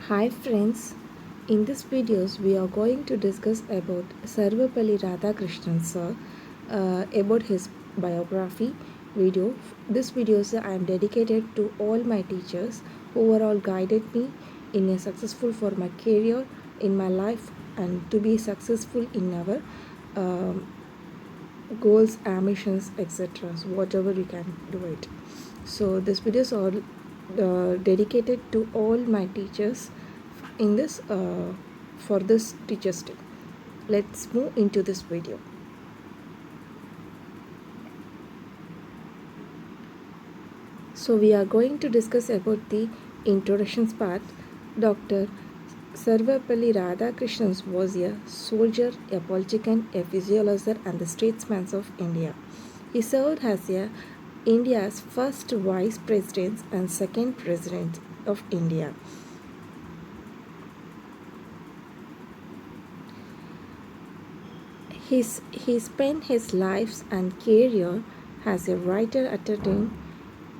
Hi friends, in this videos we are going to discuss about Sarvepalli Radhakrishan sir, about his biography video. This video I am dedicated to all my teachers who overall guided me in a successful for my career in my life and to be successful in our um, goals, ambitions, etc. So whatever we can do it. So this video is all dedicated to all my teachers in this for this teachers day. Let's move into this video. So we are going to discuss about the introductions part. Dr. Sarvepalli Radhakrishan was a soldier, a politician, a physiologist and the statesman of India. He served as India's first vice president and second president of India. He spent his life and career as a writer attempting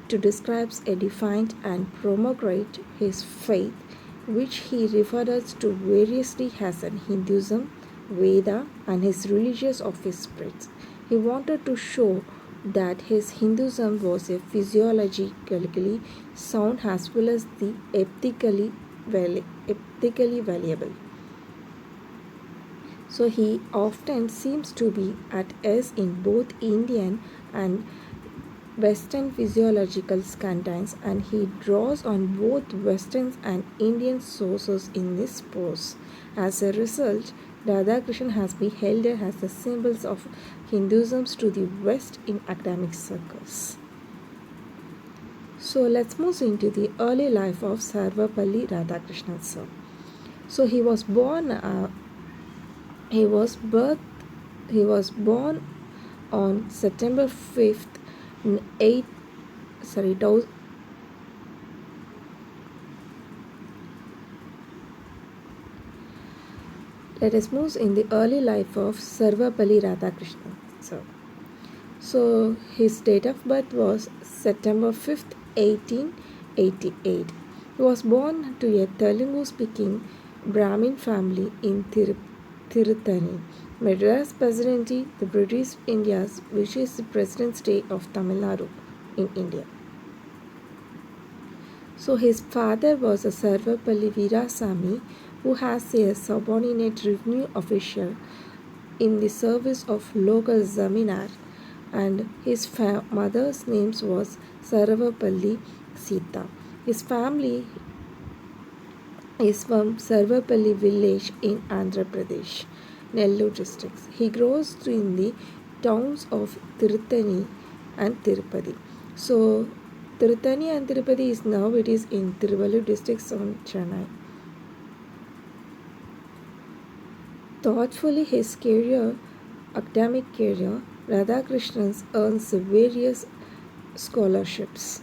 to describe a defined and promulgate his faith, which he referred to variously as an Hinduism, Veda, and his religious of his spirits. He wanted to show that his Hinduism was a physiologically sound as well as the ethically valuable. So he often seems to be at ease in both Indian and Western physiological contents, and he draws on both Western and Indian sources in this prose. As a result, Radhakrishan has been held as the symbols of Hinduism to the West in academic circles. So let's move into the early life of Sarvepalli Radhakrishan sir. So he was born on September 5th in Let us move in the early life of Sarvepalli Radhakrishan sir. So his date of birth was September 5th, 1888. He was born to a Telugu speaking Brahmin family in Tirutani, Madras Presidency, the British India's, which is the President's Day of Tamil Nadu in India. So his father was a Sarvepalli Veerasamy, who has a subordinate revenue official in the service of local Zaminar, and his mother's name was Sarvepalli Sita. His family is from Sarvepalli village in Andhra Pradesh, Nellore districts. He grows in the towns of Tirutani and Tirupati. So Tirutani and Tirupati is now it is in Tiruvallur districts on Chennai. Thoughtfully his academic career, Radhakrishan earns various scholarships.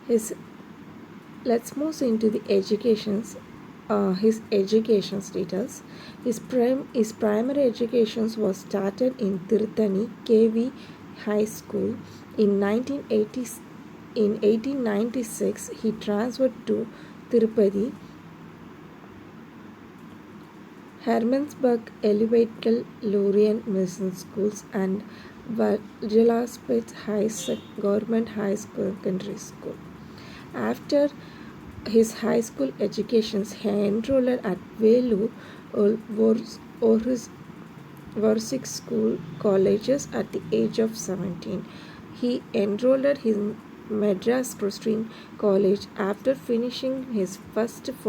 Let's move into the his education status. His primary education was started in Tirutani KV High School. In 1896, he transferred to Tirupati Hermannsburg Elevated Lorraine Mission Schools and Vajalaspet Government High Secondary School. After his high school education, he enrolled at Velu or his Warwick School colleges at the age of 17. He enrolled in Madras Christian College after finishing his first of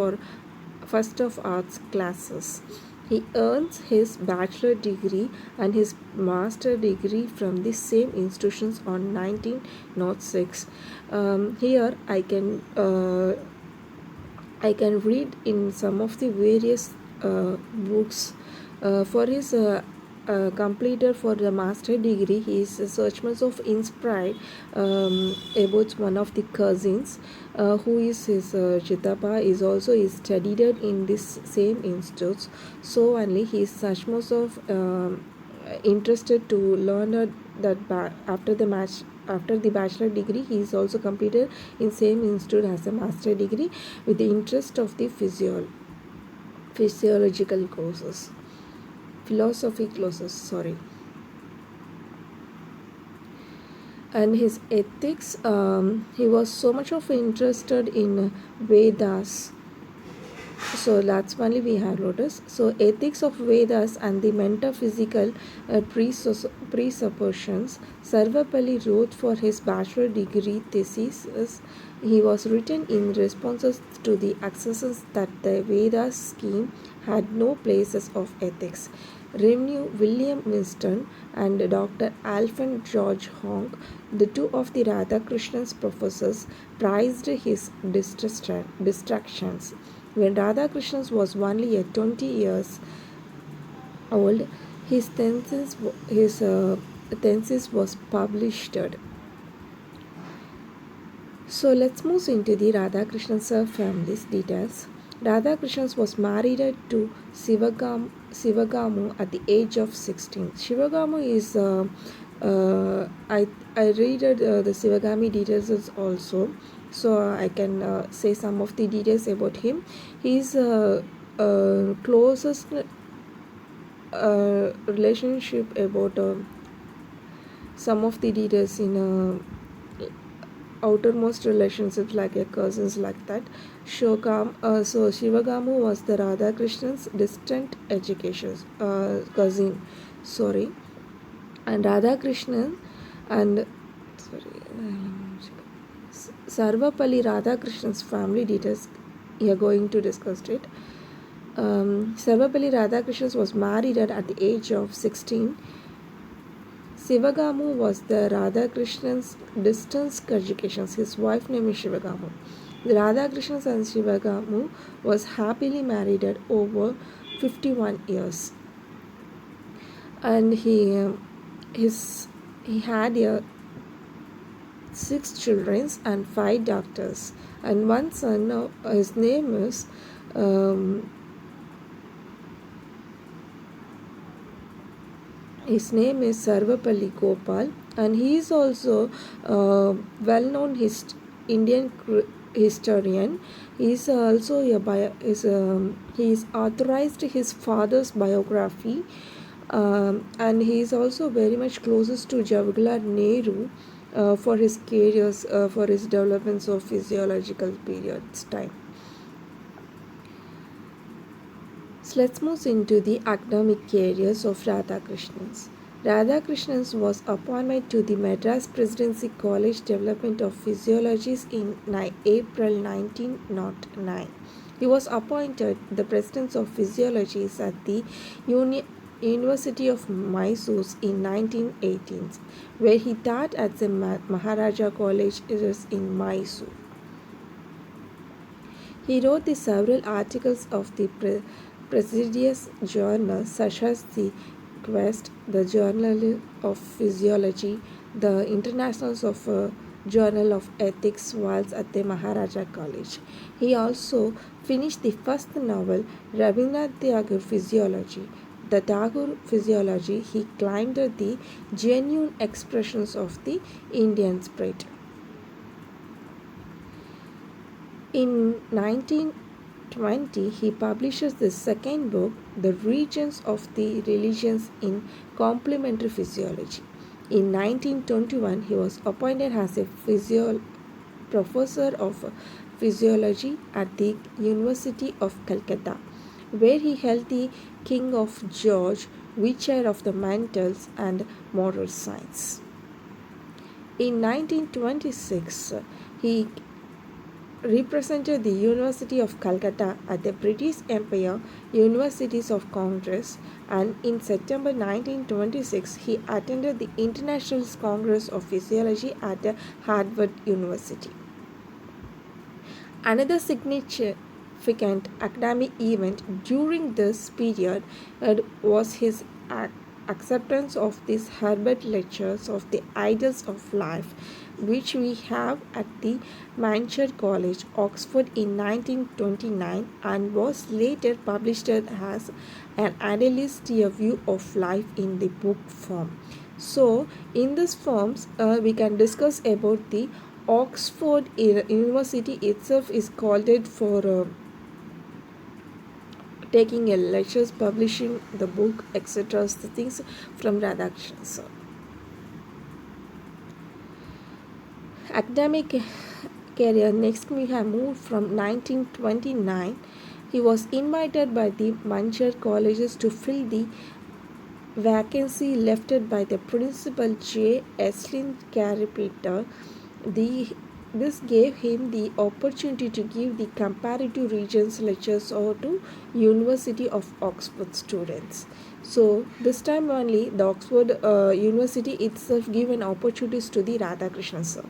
arts classes. He earns his bachelor degree and his master degree from the same institutions on 1906. Here I can read in some of the various books. For his completed for the master degree, he is a searchman of inspired about one of the cousins who is his Chitapa is also is studied in this same institute. So only he is such much of interested to learn that after the after the bachelor degree, he is also completed in same institute as a master degree with the interest of the physiological courses, philosophy courses. Sorry. And his ethics, he was so much of interested in Vedas. So that's only we have noticed. So ethics of Vedas and the metaphysical presuppositions. Sarvepalli wrote for his bachelor degree thesis. He was written in responses to the accessions that the Vedas scheme had no places of ethics. Revenue William Winston and Dr. Alfred George Honk, the two of the Radhakrishan's professors, prized his distractions. When Radhakrishan was only 20 years old, his thesis was published. So let's move into the Radhakrishan's family's details. Radhakrishan was married to Sivagamu at the age of 16. Shivagamu is I read the Sivagami details also, so I can say some of the details about him. He is closest relationship about some of the details in outermost relationships like a cousins like that. So Shivagamu was the Radhakrishan's distant cousin. Sorry. And Radhakrishnan and Sarvepalli Radhakrishan's family details we are going to discuss it. Sarvepalli Radhakrishan was married at the age of 16. Sivagamu was the Radhakrishan's distant education. His wife name is Shivagamu. The Radhakrishan and Shivagamu was happily married at over 51 years. And he had 6 children and 5 daughters. And one son, his name is Sarvepalli Gopal, and he is also well-known Indian historian. He is also he is authorized his father's biography, and he is also very much closest to Jawaharlal Nehru for his careers, for his developments of physiological periods time. So let's move into the academic careers of Radhakrishan. Radhakrishan was appointed to the Madras Presidency College Development of Physiology in April 1909. He was appointed the President of Physiology at the University of Mysore in 1918, where he taught at the Maharaja College in Mysore. He wrote the several articles of the prestigious journals such as the Quest, the Journal of Physiology, the Internationals of Journal of Ethics whilst at the Maharaja College. He also finished the first novel, Rabindranath Tagore Physiology. The Tagore Physiology, he claimed the genuine expressions of the Indian spirit. In 1920, he publishes the second book, The Regions of the Religions in Complementary Physiology. In 1921, he was appointed as a professor of physiology at the University of Calcutta, where he held the King of George chair of the mental and moral science. In 1926, he represented the University of Calcutta at the British Empire Universities of Congress, and in September 1926 he attended the International Congress of Physiology at Harvard University. Another significant academic event during this period was his acceptance of these Herbert Lectures of the Ideals of Life, which we have at the Manchester College, Oxford in 1929, and was later published as an idealist view of life in the book form. So in this forms we can discuss about the Oxford University itself is called it for taking a lectures, publishing the book, etc. The things from Radhakrishan sir. Academic career. Next we have moved from 1929. He was invited by the Manchar colleges to fill the vacancy left by the principal J. Eslin Carpenter. This gave him the opportunity to give the comparative regions lectures or to University of Oxford students. So this time only the Oxford University itself given opportunities to the Radhakrishan sir.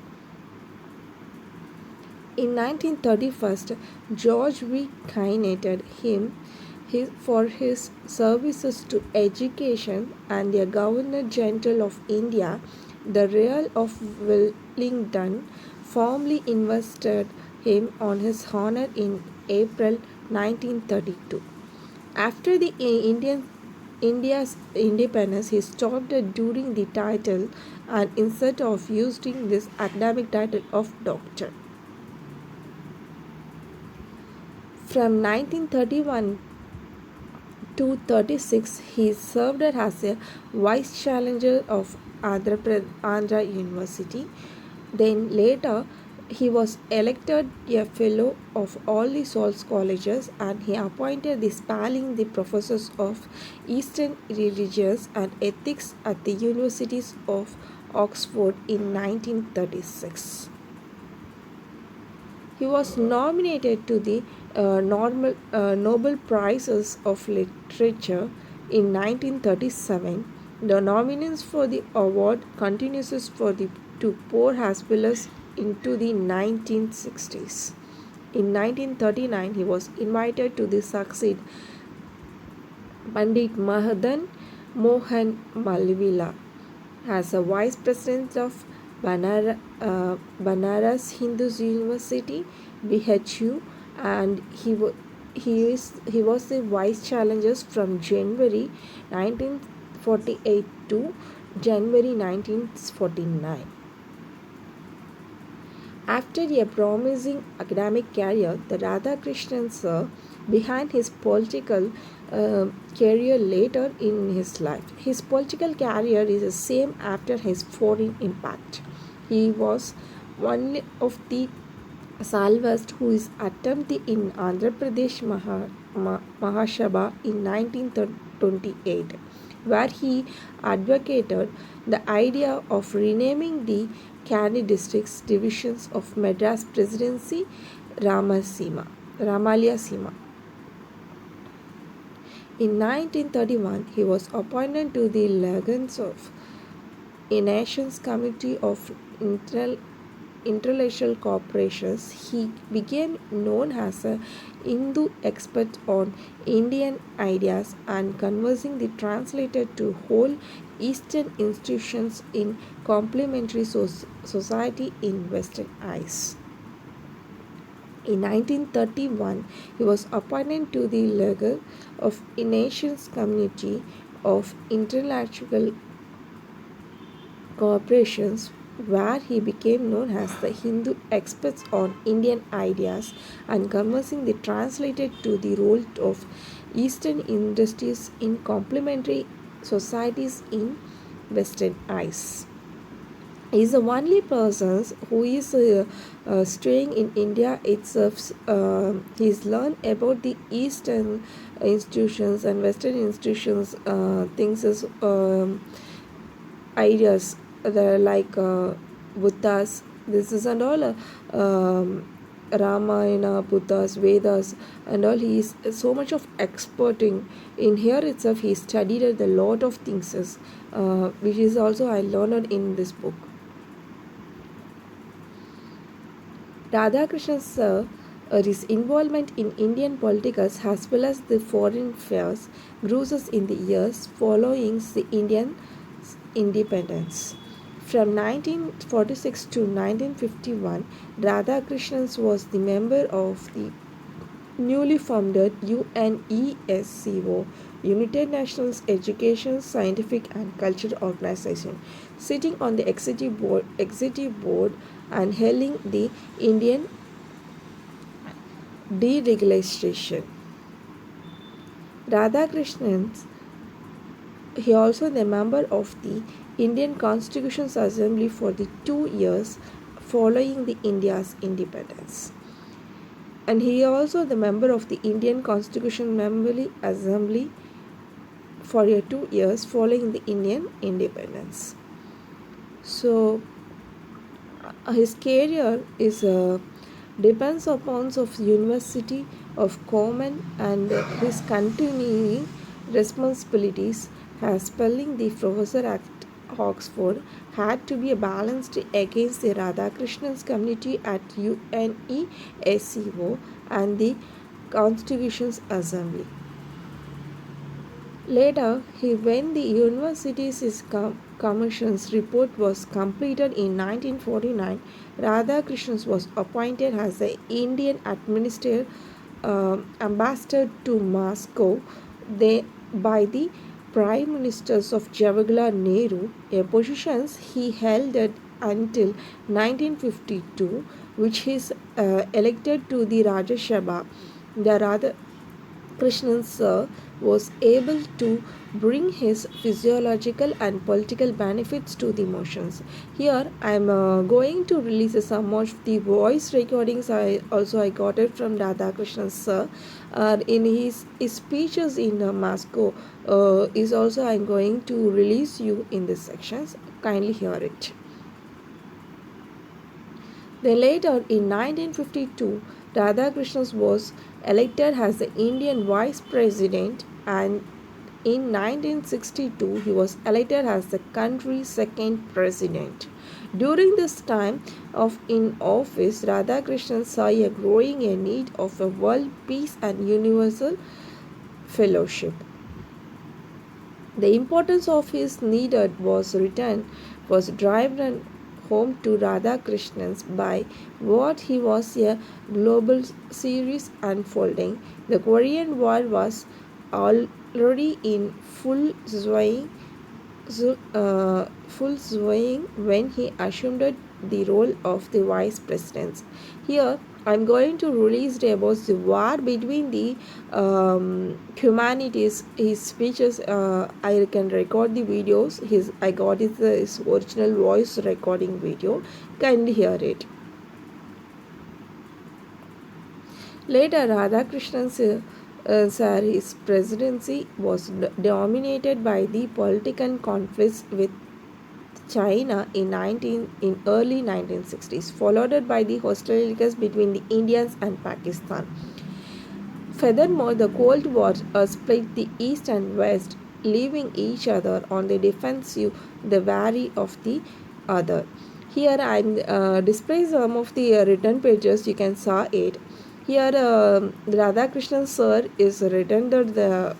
In 1931, George V. knighted him for his services to education, and the Governor General of India, the Earl of Wellington, formally invested him on his honor in April 1932. After the India's independence, he stopped during the title and instead of using this academic title of doctor. From 1931 to 36, he served as a vice chancellor of Andhra University. Then later, he was elected a fellow of all the Souls colleges, and he appointed the spelling the professors of Eastern religions and ethics at the universities of Oxford in 1936. He was nominated to the Nobel Prizes of Literature in 1937. The nominations for the award continues for the to pour as well as into the 1960s. In 1939, he was invited to succeed Pandit Mahadan Mohan Malvila as a vice president of Banaras Hindu University (BHU), and he was the vice chancellor from January 1948 to January 1949. After a promising academic career, the Radhakrishan sir began his political career later in his life. His political career is the same after his foreign impact. He was one of the Salvast who is attempted in Andhra Pradesh Mahasabha in 1928, where he advocated the idea of renaming the Canny districts divisions of Madras Presidency Ramalya Sima. In 1931, he was appointed to the Legends of a Nations Committee of Intellectual Corporations. He became known as a Hindu expert on Indian ideas and conversing the translated to whole Eastern institutions in complementary society in Western eyes. In 1931, he was appointed to the Legal of a Nations Committee of Intellectual Corporations, where he became known as the Hindu experts on Indian ideas and conversing the translated to the role of Eastern industries in complementary societies in Western eyes. He is the only person who is staying in India itself. He's learned about the Eastern institutions and Western institutions things as ideas like Buddhas. This is and all Ramayana, Buddhas, Vedas, and all. He is so much of experting in here itself. He studied a lot of things, which is also I learned in this book. Radhakrishan sir, his involvement in Indian politics as well as the foreign affairs grew in the years following the Indian independence. From 1946 to 1951, Radhakrishan was the member of the newly founded UNESCO, United Nations Education, Scientific and Cultural Organization, sitting on the executive board and hailing the Indian deregulation. Radhakrishan, he also the member of the Indian Constitutional Assembly for the 2 years following the India's independence. And he also the member of the Indian Constitutional Assembly for 2 years following the Indian independence. So his career is depends upon of University of Common and his continuing responsibilities as spelling the professor at Oxford had to be balanced against the Radhakrishan's community at UNESCO and the Constitutions Assembly. Later, when the university's commission's report was completed in 1949, Radhakrishan was appointed as the Indian ambassador to Moscow by the Prime Ministers of Jawaharlal Nehru, a position he held until 1952, which he elected to the Rajya Sabha. The Krishnan Sir was able to bring his physiological and political benefits to the motions. Here I am going to release some of the voice recordings I got it from Radhakrishnan Sir. In his speeches in Moscow is also I am going to release you in this sections. Kindly hear it. Then later in 1952, Radhakrishnan was elected as the Indian Vice President, and in 1962 he was elected as the country's second president. During this time of in office, Radhakrishnan saw a growing need of a world peace and universal fellowship. The importance of his needed was driven home to Radhakrishnan by what he was a global series unfolding. The Korean War was already in full swing when he assumed the role of the vice president. Here I'm going to release about the war between the humanities. His speeches I can record the videos. I got his original voice recording video. Kindly hear it. Later, Radhakrishan's his presidency was dominated by the political conflicts with China in early 1960s, followed by the hostilities between the Indians and Pakistan. Furthermore, the Cold War split the East and West, leaving each other on the defensive, the wary of the other. Here I am display some of the written pages. You can saw it. Here Radhakrishnan Sir is written the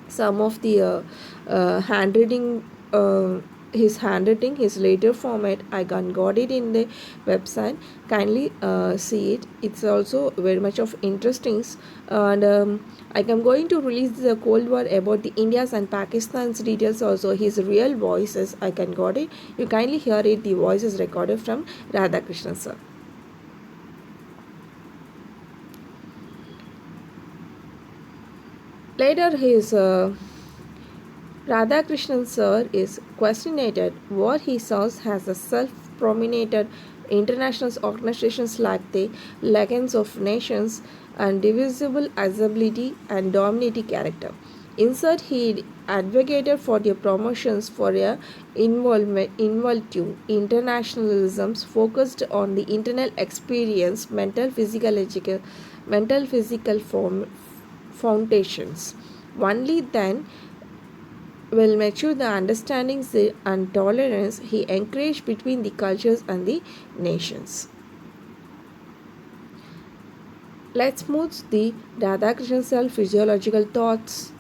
some of the handwriting. His handwriting, his later format, I got it in the website. Kindly see it. It's also very much of interesting. And I am going to release the Cold War about the India's and Pakistan's details also. His real voices, I can got it. You kindly hear it. The voice is recorded from Radhakrishnan Sir. Later his Radhakrishnan Sir is questioned what he saw as a self-prominated international organizations like the Legions of Nations and divisible ability and dominating character. Insert, he advocated for the promotions for a involved internationalism focused on the internal experience, mental physical foundations. Only then will mature the understandings and tolerance he encouraged between the cultures and the nations. Let's move the Radhakrishan self-physiological thoughts.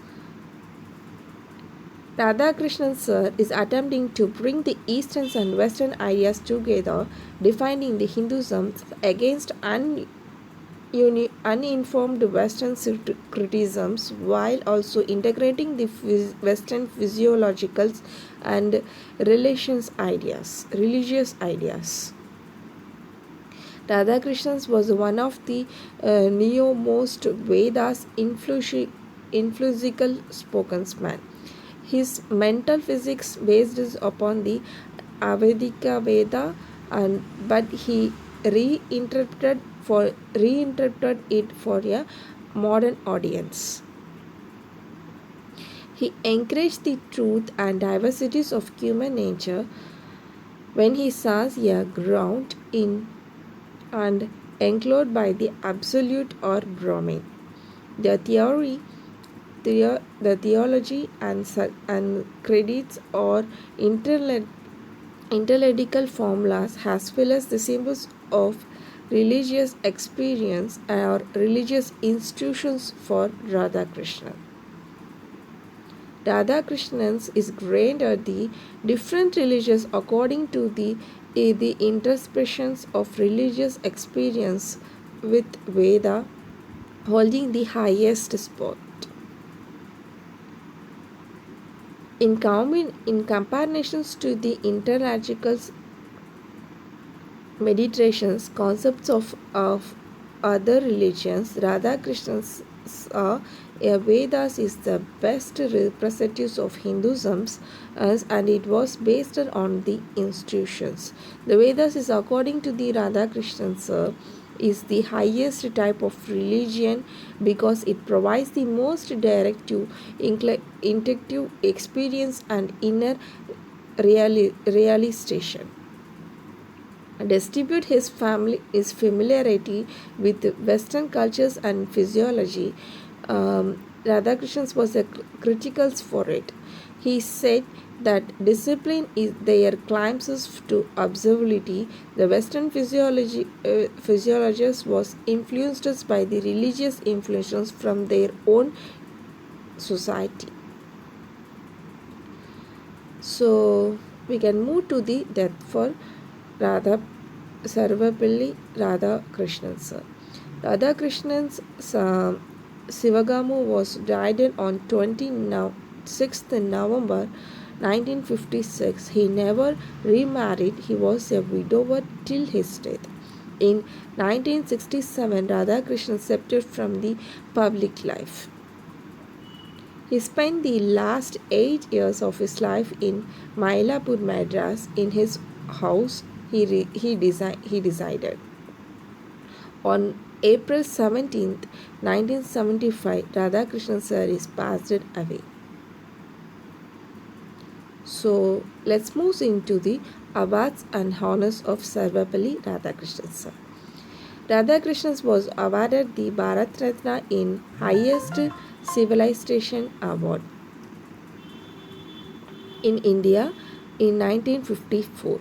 Radhakrishnan Sir is attempting to bring the Eastern and Western ideas together, defining the Hinduism against uninformed Western criticisms while also integrating the Western physiological and religious ideas. Radhakrishan was one of the neo-most Vedas influential spokesman. His mental physics based upon the Avedika Veda, but he reinterpreted it for a modern audience. He encouraged the truth and diversities of human nature when he saw a ground in and enclosed by the absolute or Brahman. The the theology and credits or intellectual formulas as well as the symbols of religious experience or religious institutions for Radhakrishna. Radhakrishnan is granted the different religions according to the intersections of religious experience with Veda holding the highest spot. In comparisons to the intellectual meditations, concepts of other religions, Radhakrishan's Vedas is the best representative of Hinduism and it was based on the institutions. The Vedas is according to the Radhakrishan is the highest type of religion because it provides the most direct intuitive experience and inner realization. Distribute his familiarity with Western cultures and physiology. Radhakrishnan was a critical for it. He said that discipline is their climbs to observability. The Western physiologist was influenced by the religious influences from their own society. So we can move to the death for Sarvepalli Radhakrishan sir. Radhakrishan's Sivagamu was died on 26th November 1956. He never remarried. He was a widower till his death. In 1967, Radhakrishnan separated from the public life. He spent the last 8 years of his life in Mylapore, Madras. In his house, he decided. On April 17th, 1975, Radhakrishnan sir is passed away. So let's move into the awards and honors of Sarvepalli Radhakrishnan sir. Radhakrishnan was awarded the Bharat Ratna in highest civilization award in India in 1954.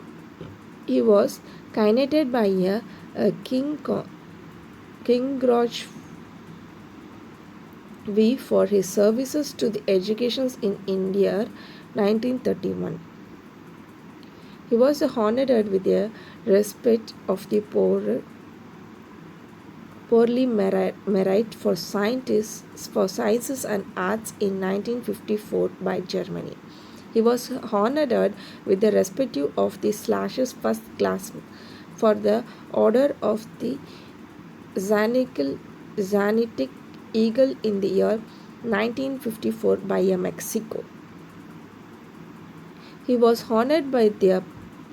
He was knighted by a King George V for his services to the education in India 1931. He was honored with the respect of the poorly merit for sciences and arts in 1954 by Germany. He was honored with the respect of the first class for the Order of the Zanitic Eagle in the year 1954 by Mexico. He was honored by the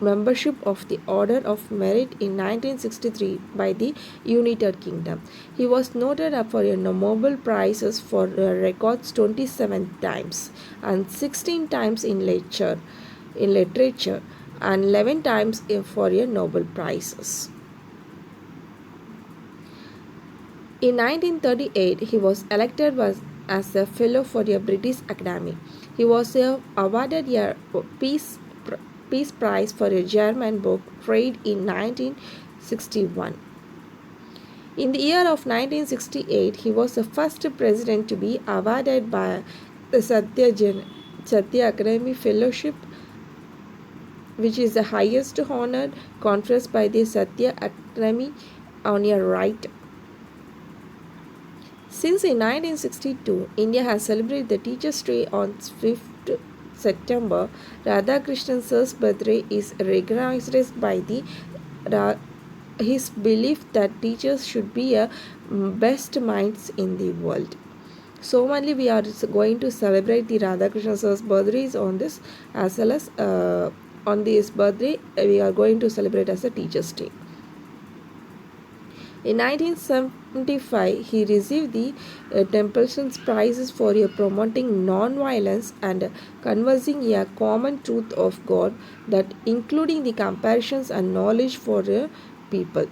membership of the Order of Merit in 1963 by the United Kingdom. He was noted for Nobel Prizes for records 27 times and 16 times in literature and 11 times for Nobel Prizes. In 1938, he was elected as a fellow for the British Academy. He was awarded a Peace Prize for a German book trade in 1961. In the year of 1968, he was the first president to be awarded by the Satya Academy Fellowship, which is the highest honor conferred by the Satya Academy on a right. Since in 1962, India has celebrated the Teachers' Day on 5th September. Radhakrishan Sir's birthday is recognized by his belief that teachers should be a best minds in the world. So only we are going to celebrate the Radhakrishna Sir's birthdays on this, as well as on this birthday we are going to celebrate as a Teachers' Day. In 1975, he received the Templeton's Prizes for promoting non-violence and conversing a common truth of God, that including the comparisons and knowledge for people.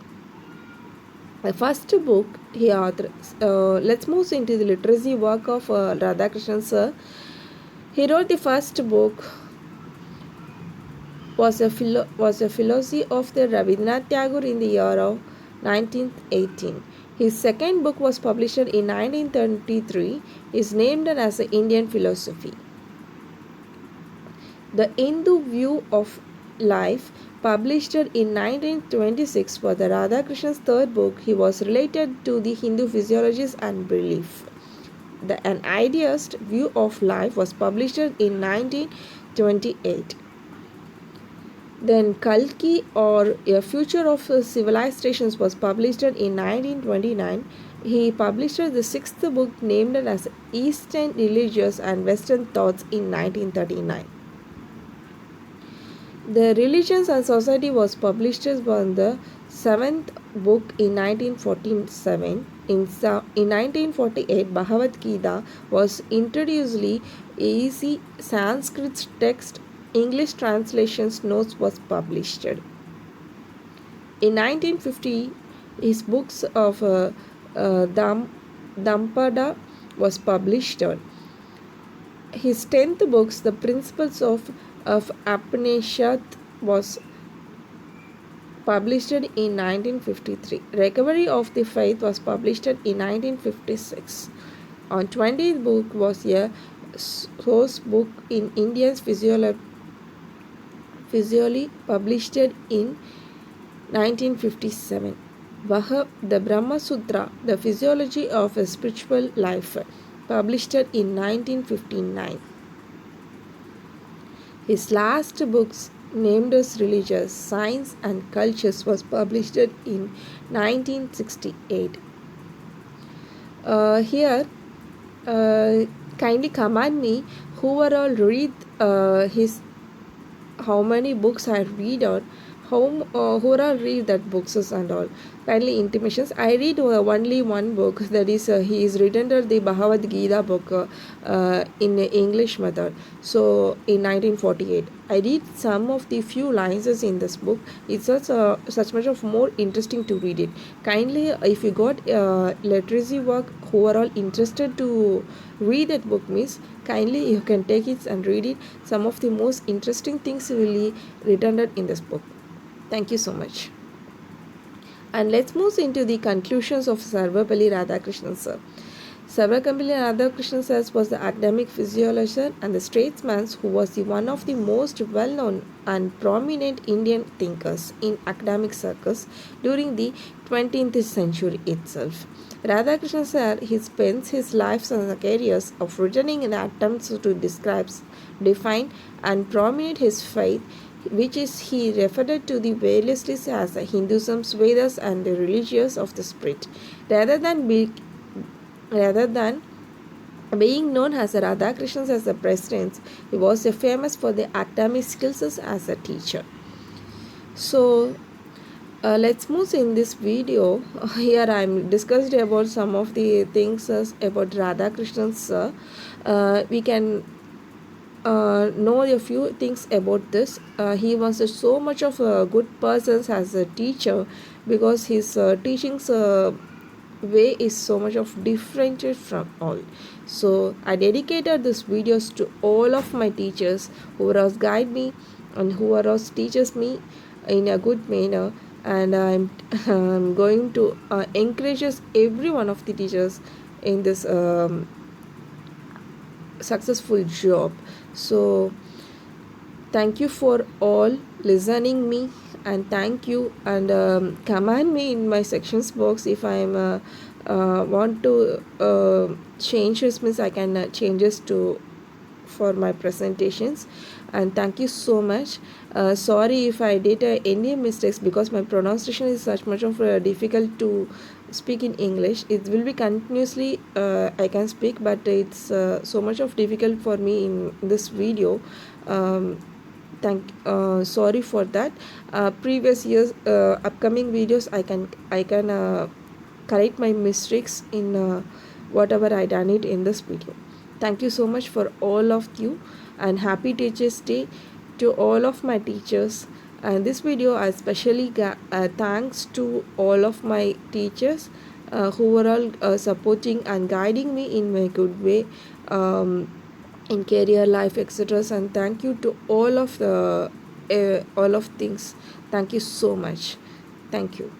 The first book he authored. Let's move into the literacy work of Radhakrishan Sir. He wrote the first book was a philosophy of the Rabindranath Tagore in the year of 1918. His second book was published in 1933. Is named as the Indian Philosophy. The Hindu View of Life, published in 1926, was the Radhakrishan's third book. He was related to the Hindu physiologies and belief. An Idealist View of Life was published in 1928. Then Kalki, or A Future of Civilizations, was published in 1929. He published the sixth book named as Eastern Religions and Western Thoughts in 1939. The Religions and Society was published on the seventh book in 1947. In 1948, Bhagavad Gita was introduced. Easy Sanskrit text English translations notes was published. In 1950, his books of Dampada was published. His 10th books, The Principles of Upanishad, was published in 1953. Recovery of the Faith was published in 1956. On 20th book was a source book in Indian Physiology, published in 1957. The Brahma Sutra, The Physiology of a Spiritual Life, published in 1959. His last books, named as Religious, Science and Cultures, was published in 1968. Here, kindly command me who are all read his how many books I read, or who all read that books and all. Kindly intimations. I read only one book, that is he is written the Bhagavad Gita book in English method. So in 1948, I read some of the few lines in this book. It's such much of more interesting to read it. Kindly, if you got literacy work who are all interested to read that book, means kindly you can take it and read it. Some of the most interesting things will be written in this book. Thank you so much. And let's move into the conclusions of Sarvepalli Radhakrishan Sir. Sarvepalli Radhakrishan Sir was the academic physiologist and the statesman who was one of the most well-known and prominent Indian thinkers in academic circles during the 20th century itself. Radhakrishan Sir, he spends his life and careers of returning in attempts to describe, define, and prominent his faith, which is he referred to the variously as Hinduism, Vedas, and the religions of the spirit, rather than being known as Radhakrishan as a president. He was famous for the academic skills as a teacher. So let's move in this video. Here I am discussed about some of the things about Radhakrishan sir. We can know a few things about this. He was so much of a good person as a teacher, because his teachings way is so much of differentiated from all. So I dedicated this videos to all of my teachers who was guide me and who was teaches me in a good manner, and I'm going to encourage every one of the teachers in this successful job. So thank you for all listening me, and thank you, and command me in my sections box if I'm want to changes, means I can changes to for my presentations. And thank you so much. Sorry if I did any mistakes, because my pronunciation is such much of difficult to speak in English. It will be continuously I can speak, but it's so much of difficult for me in this video. Thank Sorry for that. Previous years upcoming videos, I can correct my mistakes in whatever I done it in this video. Thank you so much for all of you, and happy Teachers Day to all of my teachers. And this video I especially thanks to all of my teachers who were all supporting and guiding me in a good way, in career life, etc. And thank you to all of the all of things. Thank you so much. Thank you.